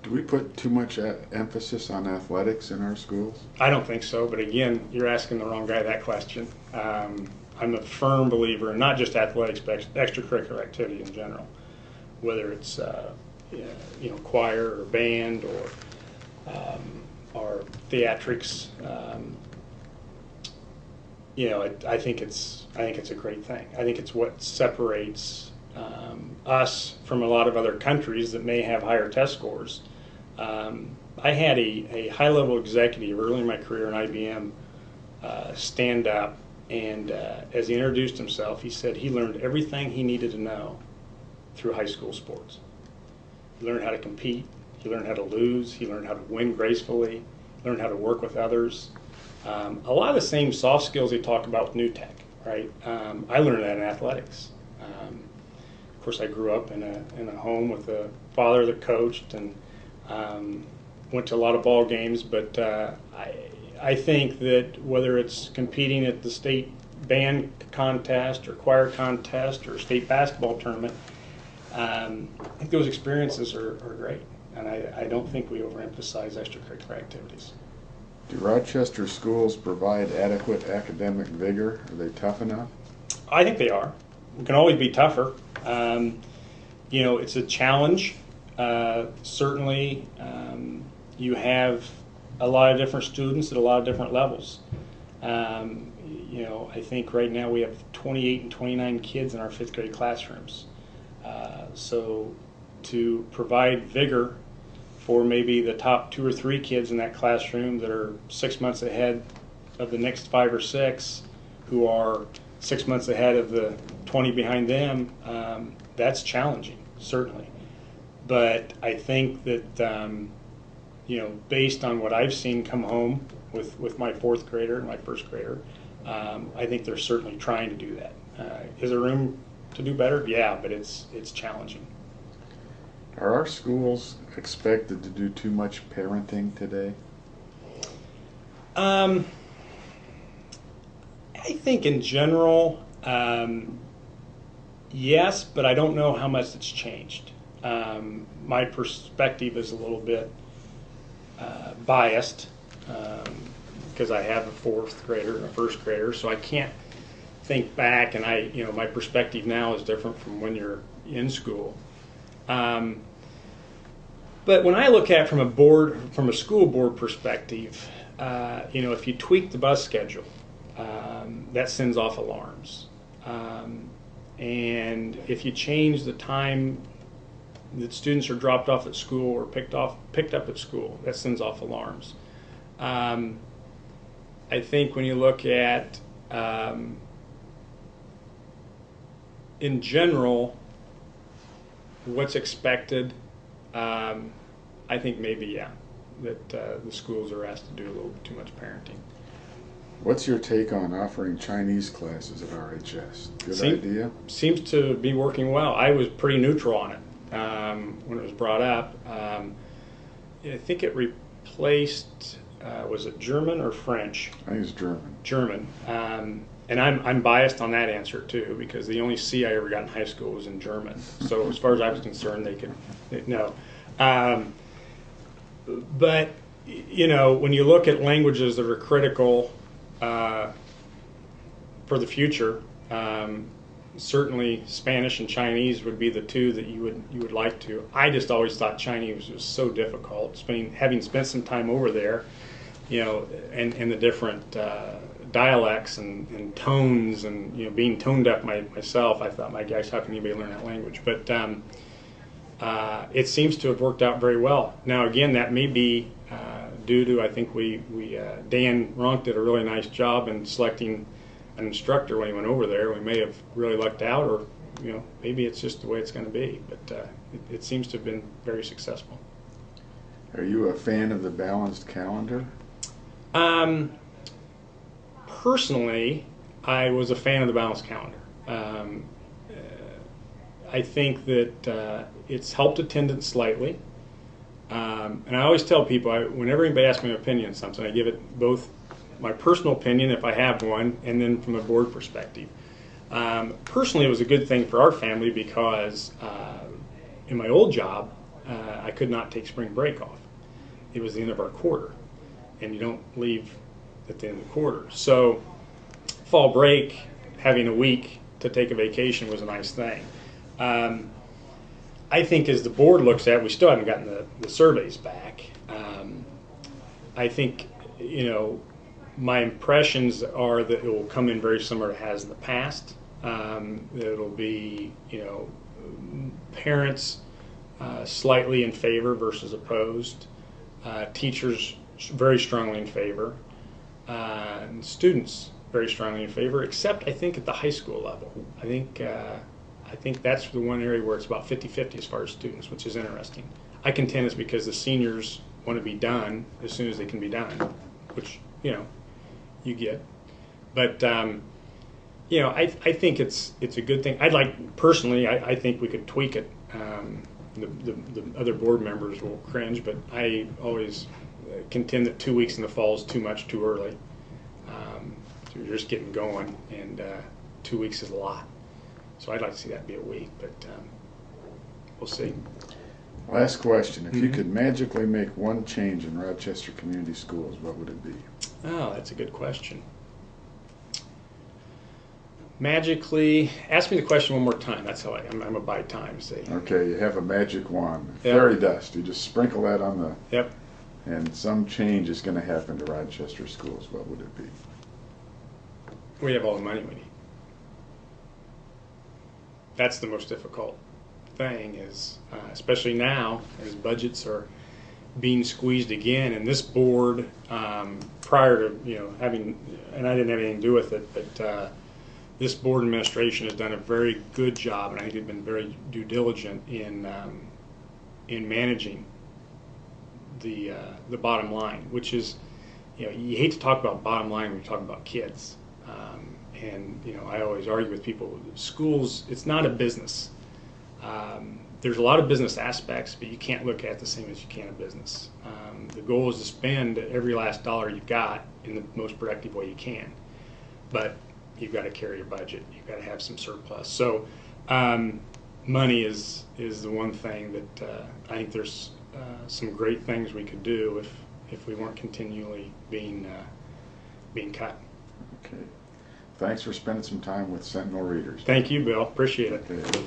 Do we put too much emphasis on athletics in our schools? I don't think so, but again, you're asking the wrong guy that question. I'm a firm believer in not just athletics, but extracurricular activity in general, whether it's choir or band or theatrics. I think it's a great thing. I think it's what separates us from a lot of other countries that may have higher test scores. I had a high-level executive early in my career in IBM stand up, and as he introduced himself, he said he learned everything he needed to know through high school sports. He learned how to compete, he learned how to lose, he learned how to win gracefully, he learned how to work with others. A lot of the same soft skills they talk about with new tech, right? I learned that in athletics. Of course, I grew up in a home with a father that coached and went to a lot of ball games, but I think that whether it's competing at the state band contest or choir contest or state basketball tournament, I think those experiences are great, and I don't think we overemphasize extracurricular activities. Do Rochester schools provide adequate academic vigor? Are they tough enough? I think they are. We can always be tougher. It's a challenge. Certainly, you have a lot of different students at a lot of different levels. I think right now we have 28 and 29 kids in our fifth grade classrooms. So to provide vigor for maybe the top 2 or 3 kids in that classroom that are 6 months ahead of the next 5 or 6 who are 6 months ahead of the 20 behind them, that's challenging, certainly. But I think that, based on what I've seen come home with my 4th grader and my 1st grader, I think they're certainly trying to do that. Is there room to do better? Yeah, but it's challenging. Are our schools expected to do too much parenting today? I think in general, yes, but I don't know how much it's changed. My perspective is a little bit biased because I have a 4th grader and a 1st grader, so I can't think back, and my perspective now is different from when you're in school. But when I look at it from a school board perspective, if you tweak the bus schedule, that sends off alarms. And if you change the time that students are dropped off at school or picked up at school, that sends off alarms. I think when you look at, in general, what's expected, I think maybe, yeah, that the schools are asked to do a little too much parenting. What's your take on offering Chinese classes at RHS? Good idea? Seems to be working well. I was pretty neutral on it when it was brought up. I think it replaced, was it German or French? I think it's German. German. And I'm biased on that answer too, because the only C I ever got in high school was in German. So as far as I was concerned, no. But when you look at languages that are critical for the future, certainly Spanish and Chinese would be the 2 that you would like to. I just always thought Chinese was so difficult. Having spent some time over there, and the different dialects and tones, and being tone deaf myself, I thought, my gosh, how can anybody learn that language? But it seems to have worked out very well. Now, again, that may be due to, I think Dan Ronk did a really nice job in selecting an instructor when he went over there. We may have really lucked out, or maybe it's just the way it's going to be. But it seems to have been very successful. Are you a fan of the balanced calendar? Personally, I was a fan of the balanced calendar. I think that it's helped attendance slightly. And I always tell people, whenever anybody asks me an opinion on something, I give it both my personal opinion, if I have one, and then from a board perspective. Personally, it was a good thing for our family because in my old job, I could not take spring break off. It was the end of our quarter, and you don't leave at the end of the quarter. So fall break, having a week to take a vacation was a nice thing. I think as the board looks at, we still haven't gotten the surveys back. I think, my impressions are that it will come in very similar to it has in the past. It'll be, parents slightly in favor versus opposed, teachers very strongly in favor, and students very strongly in favor, except I think at the high school level. I think that's the one area where it's about 50-50 as far as students, which is interesting. I contend it's because the seniors want to be done as soon as they can be done, which, you get. But, I think it's a good thing. I'd like, personally, I think we could tweak it. The other board members will cringe, but I always contend that 2 weeks in the fall is too much too early. So you're just getting going, and 2 weeks is a lot. So I'd like to see that be a week, but we'll see. Last question. If you could magically make one change in Rochester Community Schools, what would it be? Oh, that's a good question. Magically, ask me the question one more time. That's how I'm a by time, see. Okay, you have a magic wand, Yep. fairy dust. You just sprinkle that on the, Yep. and some change is going to happen to Rochester schools. What would it be? We have all the money we need. That's the most difficult thing, is especially now as budgets are being squeezed again, and this board, prior to having, and I didn't have anything to do with it, but this board administration has done a very good job, and I think they've been very due diligent in managing the bottom line, which is, you hate to talk about bottom line when you're talking about kids. And I always argue with people, schools, it's not a business. There's a lot of business aspects, but you can't look at it the same as you can a business. The goal is to spend every last dollar you've got in the most productive way you can. But you've got to carry your budget. You've got to have some surplus. So money is the one thing that I think there's some great things we could do if we weren't continually being cut. Okay. Thanks for spending some time with Sentinel readers. Thank you, Bill. Appreciate it. Okay.